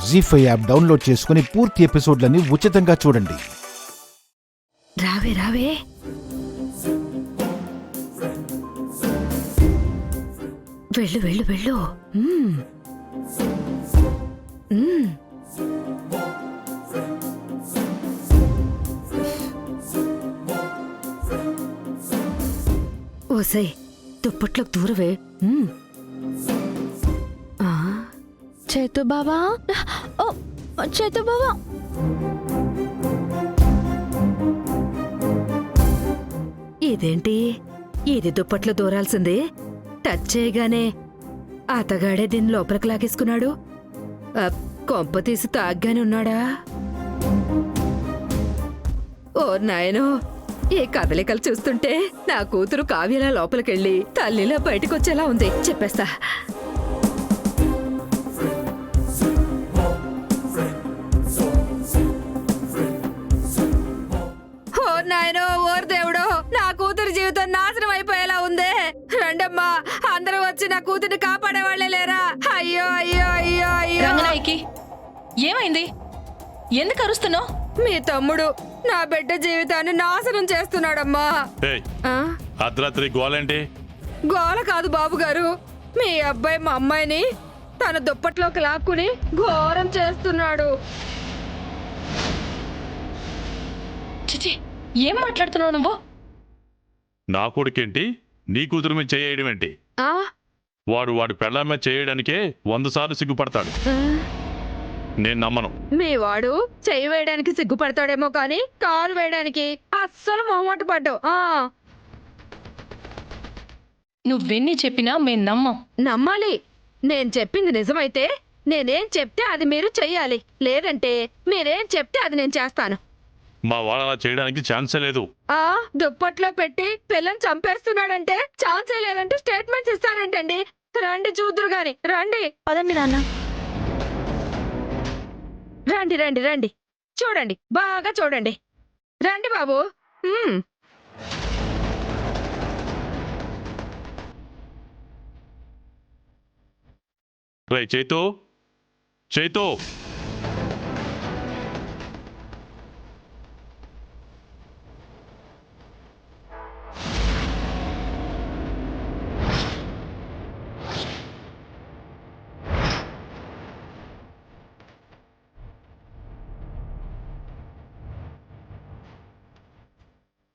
జీ5 app download చేసుకుని పూర్తి ఎపిసోడ్లని ఉచితంగా చూడండి. రావే రావే, వెళ్ళు వెళ్ళు వెళ్ళు. ఓసై, దుప్పట్లోకి దూరవే. చేతు బావా, ఓ చేతు బావా. ఇదేంటి, ఇది దుప్పట్లో దూరాల్సింది, టచ్ చేయగానే అతగాడే దీన్ని లోపలికి లాగేసుకున్నాడు. కొంప తీసి తాగ్గానే ఉన్నాడా? ఓ నాయనో, ఈ కదలికలు చూస్తుంటే నా కూతురు కావ్యలా లోపలికెళ్ళి తల్లిలా బయటకొచ్చేలా ఉంది. చెప్పేస్తా. ఓ నాయనో, ఓర్ దేవుడో, నా కూతురు జీవితం నాశనం అయిపోయేలా ఉందే. రండమ్మా, అందరూ వచ్చి నా కూతుర్ని కాపాడేవాళ్లే లేరా? అయ్యో అయ్యో అయ్యో అయ్యో. రంగనాయకి ఏమైంది? ఎందుకు అరుస్తున్నావు? మీ తమ్ముడు నా బిడ్డ జీవితాన్ని నాశనం చేస్తున్నాడమ్మా. అర్ధరాత్రి గోలేంటి? గోల కాదు బాబు గారు, మీ అబ్బాయి మా అమ్మాయిని తన దుప్పట్లోకి లాక్కుని ఘోరం చేస్తున్నాడు. చిచి, ఏం మాట్లాడుతున్నావు నువ్వు? నా కొడుకేంటి నీ కూతురు మీద చేయడం ఏంటి? వాడి పెళ్ళ మీద చేయడానికే 100 సార్లు సిగ్గుపడతాడు. నేను నమ్మను. మీ వాడు చెయ్యి వేయడానికి సిగ్గుపడతాడేమో కానీ కాలు వేయడానికి అస్సలు మొహమాట పడ్డావు. నువ్వెన్ని చెప్పినా మేం నమ్మం. నమ్మాలి. నేను చెప్పింది నిజమైతే నేనేం చెప్తే అది మీరు చెయ్యాలి, లేదంటే మీరేం చెప్తే అది నేను చేస్తాను. మా వాడు అలా చేయడానికి ఛాన్సే లేదు. దుప్పట్లో పెట్టి పిల్లని చంపేస్తున్నాడంటే ఛాన్సే లేదంటే స్టేట్మెంట్స్ ఇస్తానంటండి. రండి చూద్దురు గాని, రండి. పదండి నాన్న. రండి రండి రండి, చూడండి, బాగా చూడండి. రండి బాబు. రేయ్ చైతూ, చైతూ,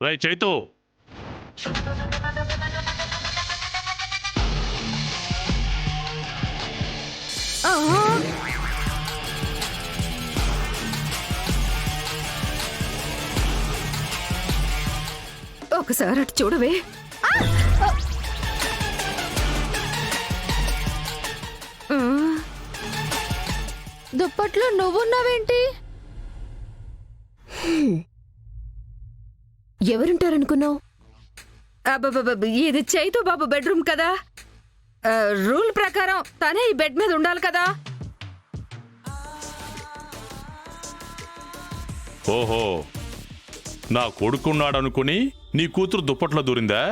రేయ్ చైతూ. ఒకసారి అటు చూడవే. దుప్పట్లో నువ్వున్నావేంటి? ఎవరుంటారనుకున్నావు? ఇది చైతు బాబు బెడ్రూమ్ కదా. రూల్ ప్రకారం తనే ఈ బెడ్ మీద ఉండాలి కదా. ఓహో, నా కొడుకున్నాడనుకుని నీ కూతురు దుప్పట్లో దూరిందా?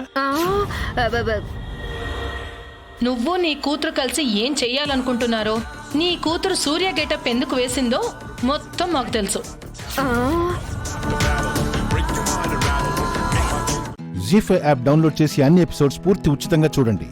నువ్వు నీ కూతురు కలిసి ఏం చెయ్యాలనుకుంటున్నారో, నీ కూతురు సూర్య గెటప్ ఎందుకు వేసిందో మొత్తం మాకు తెలుసు. జీ5 యాప్ డౌన్లోడ్ చేసి అన్ని ఎపిసోడ్స్ పూర్తి ఉచితంగా చూడండి.